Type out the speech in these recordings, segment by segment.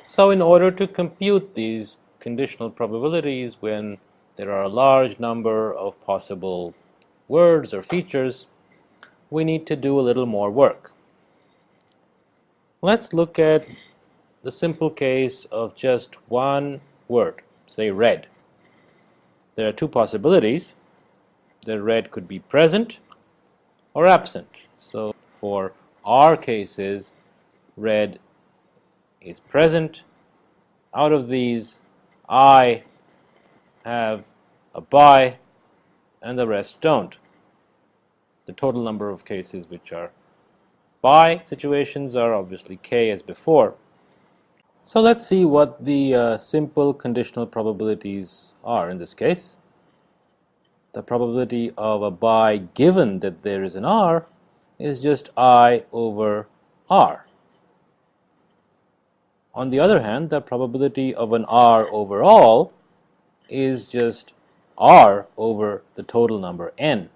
So in order to compute these conditional probabilities when there are a large number of possible words or features, we need to do a little more work. Let's look at the simple case of just one word, say red. There are two possibilities. The red could be present or absent. So for our cases, red is present. Out of these, I have a bi and the rest don't. The total number of cases which are bi situations are obviously k as before. So let's see what the simple conditional probabilities are in this case. The probability of a bi given that there is an r is just I over r. On the other hand, the probability of an r overall is just r over the total number n.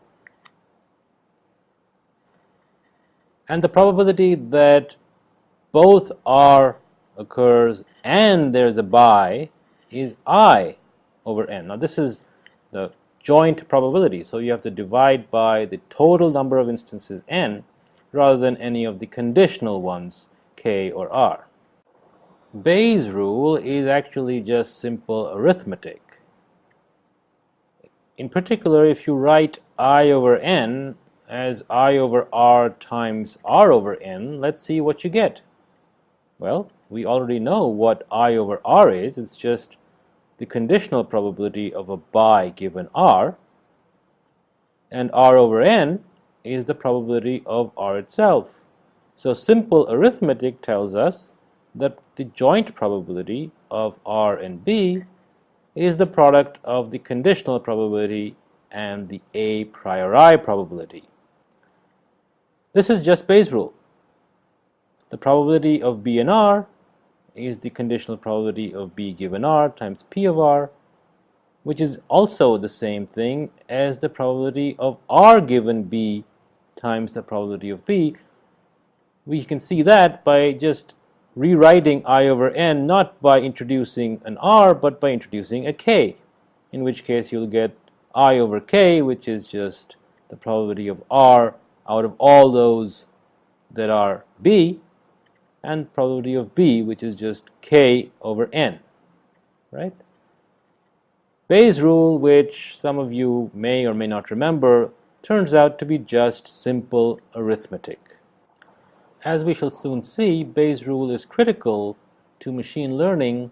And the probability that both r occurs and there's a bi is I over n. Now this is the joint probability, so you have to divide by the total number of instances n rather than any of the conditional ones k or r. Bayes' rule is actually just simple arithmetic. In particular, if you write I over n as I over r times r over n, let's see what you get. Well, we already know what I over r is. It's just the conditional probability of a bi given r, and r over n is the probability of r itself. So simple arithmetic tells us that the joint probability of r and b is the product of the conditional probability and the a priori probability. This is just Bayes' rule. The probability of b and r is the conditional probability of b given r times p of r, which is also the same thing as the probability of r given b times the probability of b. We can see that by just rewriting I over n not by introducing an r but by introducing a k, in which case you'll get I over k, which is just the probability of r out of all those that are b, and probability of b, which is just k over n, right? Bayes' rule, which some of you may or may not remember, turns out to be just simple arithmetic. As we shall soon see, Bayes' rule is critical to machine learning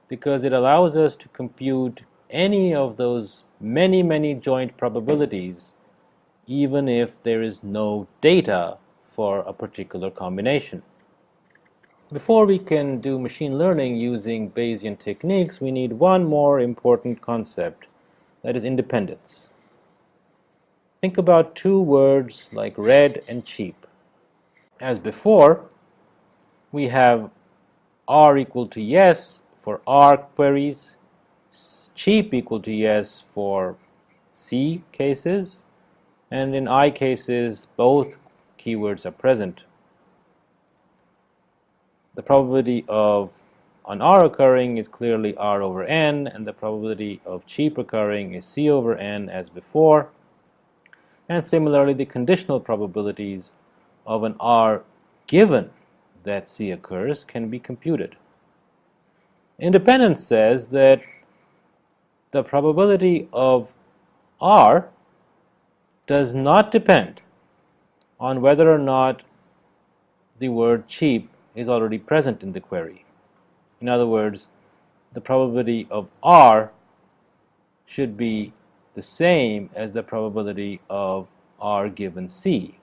because it allows us to compute any of those many joint probabilities even if there is no data for a particular combination. Before we can do machine learning using Bayesian techniques, we need one more important concept, that is independence. Think about two words like red and cheap. As before, we have r equal to yes for r queries, cheap equal to yes for C cases, and in I cases both keywords are present. The probability of an r occurring is clearly r over n, and the probability of cheap occurring is c over n as before. And similarly, the conditional probabilities of an r given that c occurs can be computed. Independence says that the probability of r does not depend on whether or not the word cheap is already present in the query. In other words, the probability of r should be the same as the probability of r given c.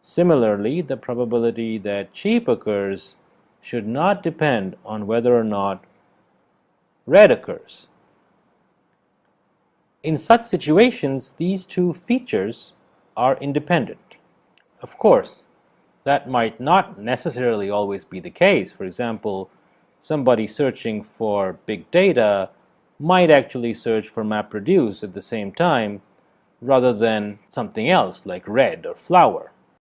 Similarly, the probability that cheap occurs should not depend on whether or not red occurs. In such situations, these two features are independent. Of course, that might not necessarily always be the case. For example, somebody searching for big data might actually search for MapReduce at the same time rather than something else like red or flower.